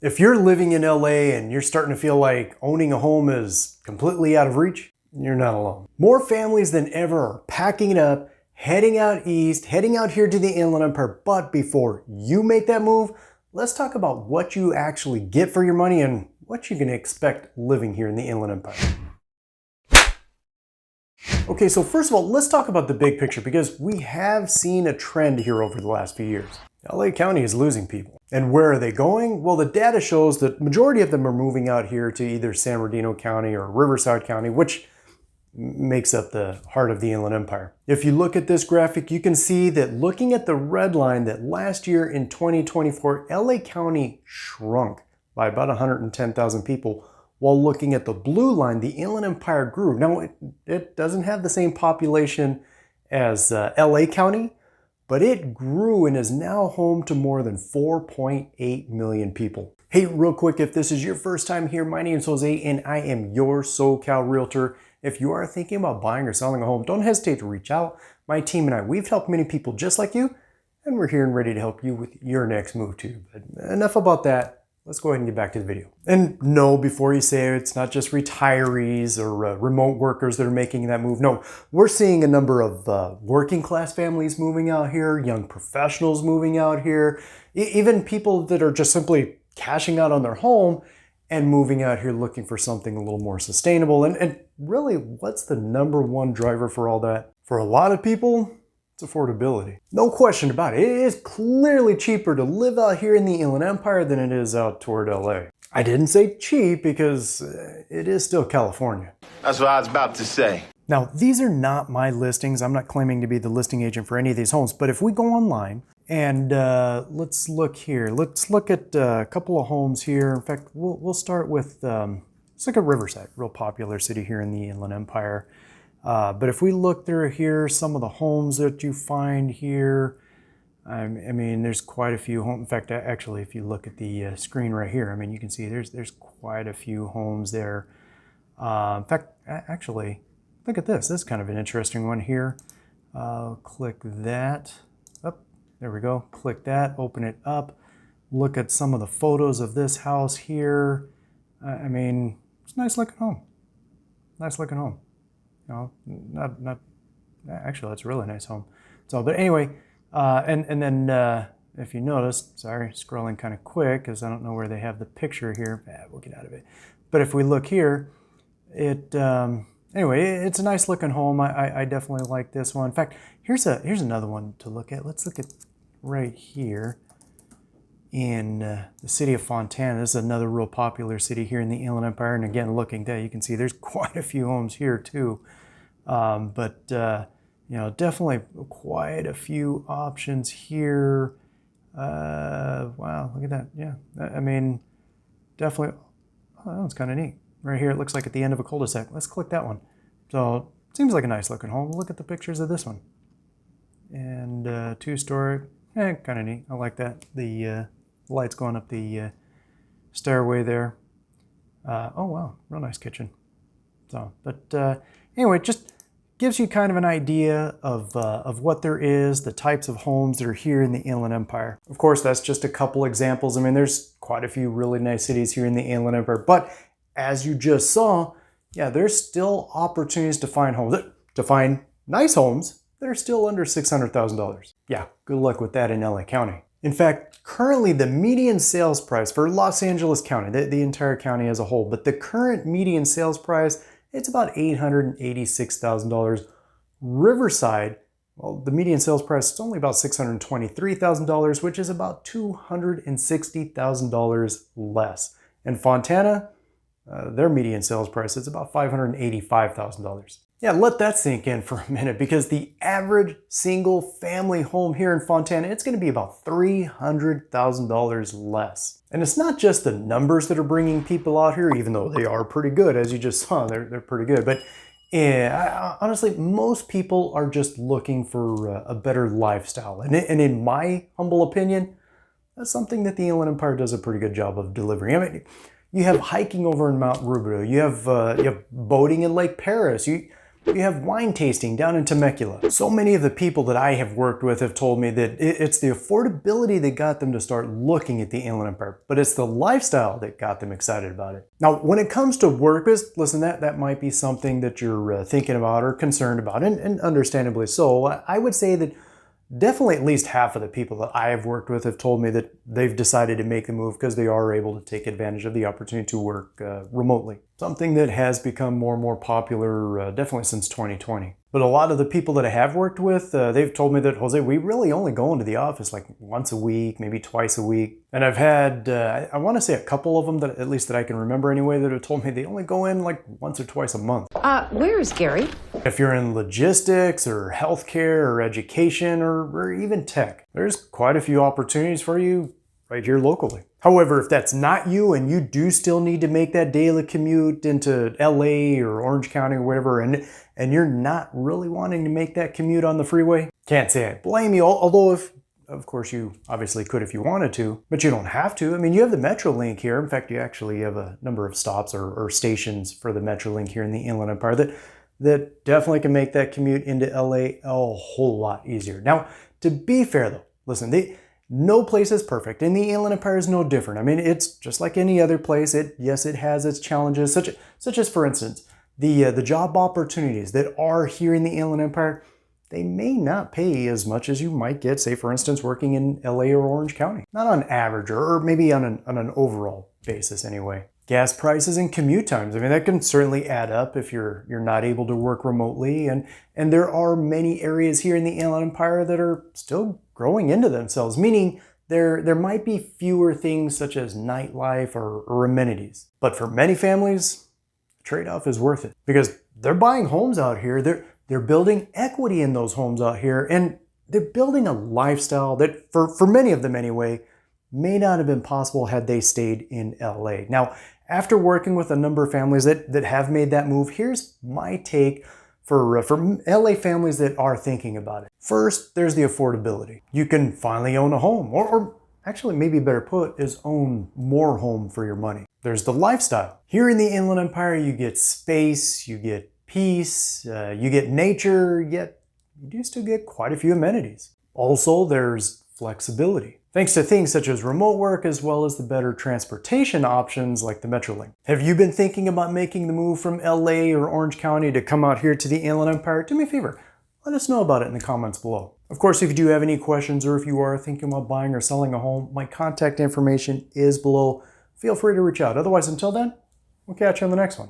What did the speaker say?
If you're living in LA and you're starting to feel like owning a home is completely out of reach, you're not alone. More families than ever are packing it up, heading out east, heading out here to the Inland Empire. But before you make that move, let's talk about what you actually get for your money and what you can expect living here in the Inland Empire. Okay, so first of all, let's talk about the big picture because we have seen a trend here over the last few years. LA County is losing people. And where are they going? Well, the data shows that majority of them are moving out here to either San Bernardino County or Riverside County, which makes up the heart of the Inland Empire. If you look at this graphic, you can see that looking at the red line that last year in 2024, LA County shrunk by about 110,000 people, while looking at the blue line, the Inland Empire grew. Now, it doesn't have the same population as LA County, but it grew and is now home to more than 4.8 million people. Hey, real quick, if this is your first time here, my name is Jose and I am your SoCal Realtor. If you are thinking about buying or selling a home, don't hesitate to reach out. My team and I, we've helped many people just like you, and we're here and ready to help you with your next move too. But enough about that. Let's go ahead and get back to the video. And no, before you say it's not just retirees or remote workers that are making that move. No, we're seeing a number of working class families moving out here, young professionals moving out here, even people that are just simply cashing out on their home and moving out here looking for something a little more sustainable. And really, what's the number one driver for all that? For a lot of people, it's affordability. No question about it. It is clearly cheaper to live out here in the Inland Empire than it is out toward LA. I didn't say cheap because it is still California. That's what I was about to say. Now, these are not my listings. I'm not claiming to be the listing agent for any of these homes, but if we go online and let's look here. Let's look at a couple of homes here. In fact, we'll start with, let's look at Riverside, real popular city here in the Inland Empire. But if we look through here, some of the homes that you find here, I mean, there's quite a few homes. In fact, actually, if you look at the screen right here, I mean, you can see there's quite a few homes there. In fact, actually, look at this. This is kind of an interesting one here. Click that. Oh, there we go. Click that, open it up. Look at some of the photos of this house here. I mean, it's a nice looking home. Nice looking home. No, not actually, that's a really nice home. So, but anyway, and then if you notice, sorry, scrolling kind of quick because I don't know where they have the picture here. We'll get out of it. But if we look here, anyway, it's a nice looking home. I definitely like this one. In fact, here's another one to look at. Let's look at right here in the city of Fontana. This is another real popular city here in the Inland Empire. And again, looking there, you can see there's quite a few homes here too. But you know, definitely quite a few options here. Wow, look at that. Yeah, I mean, definitely. Oh, that one's kind of neat. Right here, it looks like at the end of a cul-de-sac. Let's click that one. So it seems like a nice looking home. Look at the pictures of this one. And two-story, kind of neat. I like that. The lights going up the stairway there. Oh wow, real nice kitchen. So, but anyway, just gives you kind of an idea of what there is, the types of homes that are here in the Inland Empire. Of course, that's just a couple examples. I mean, there's quite a few really nice cities here in the Inland Empire, but as you just saw, yeah, there's still opportunities to find homes, to find nice homes that are still under $600,000. Yeah, good luck with that in LA County. In fact, currently the median sales price for Los Angeles County, the entire county as a whole, but the current median sales price, it's about $886,000. Riverside, well, the median sales price is only about $623,000, which is about $260,000 less. And Fontana, their median sales price is about $585,000. Yeah, let that sink in for a minute because the average single family home here in Fontana, it's going to be about $300,000 less. And it's not just the numbers that are bringing people out here, even though they are pretty good, as you just saw, they're pretty good. But honestly, most people are just looking for a better lifestyle. And in my humble opinion, that's something that the Inland Empire does a pretty good job of delivering. I mean, you have hiking over in Mount Rubidoux. You have boating in Lake Paris. You have wine tasting down in Temecula. So many of the people that I have worked with have told me that it's the affordability that got them to start looking at the Inland Empire, but it's the lifestyle that got them excited about it. Now, when it comes to work, listen, that might be something that you're thinking about or concerned about, and understandably so. I would say that definitely at least half of the people that I have worked with have told me that they've decided to make the move because they are able to take advantage of the opportunity to work remotely. Something that has become more and more popular definitely since 2020. But a lot of the people that I have worked with, they've told me that, Jose, we really only go into the office like once a week, maybe twice a week. And I've had, I want to say a couple of them, that at least that I can remember anyway, that have told me they only go in like once or twice a month. Where is Gary? If you're in logistics or healthcare or education or even tech, there's quite a few opportunities for you right here locally. However, if that's not you and you do still need to make that daily commute into LA or Orange County or whatever, and you're not really wanting to make that commute on the freeway, can't say I blame you, although if, of course, you obviously could if you wanted to, but you don't have to. I mean, you have the MetroLink here. In fact, you actually have a number of stops or stations for the MetroLink here in the Inland Empire that definitely can make that commute into LA a whole lot easier. Now, to be fair though, listen, no place is perfect, and the Inland Empire is no different. I mean, it's just like any other place. Yes, it has its challenges, such as, for instance, the job opportunities that are here in the Inland Empire. They may not pay as much as you might get, say, for instance, working in LA or Orange County. Not on average, or maybe on an overall basis anyway. Gas prices and commute times, I mean, that can certainly add up if you're not able to work remotely. And there are many areas here in the Inland Empire that are still growing into themselves, meaning there might be fewer things such as nightlife or amenities. But for many families, the trade-off is worth it because they're buying homes out here. They're building equity in those homes out here, and they're building a lifestyle that, for many of them anyway, may not have been possible had they stayed in LA. Now, after working with a number of families that have made that move, here's my take for LA families that are thinking about it. First, there's the affordability. You can finally own a home, or actually maybe better put is own more home for your money. There's the lifestyle. Here in the Inland Empire, you get space, you get peace, you get nature, yet you do still get quite a few amenities. Also, there's flexibility, thanks to things such as remote work as well as the better transportation options like the MetroLink. Have you been thinking about making the move from LA or Orange County to come out here to the Inland Empire? Do me a favor, let us know about it in the comments below. Of course, if you do have any questions or if you are thinking about buying or selling a home, my contact information is below. Feel free to reach out. Otherwise, until then, we'll catch you on the next one.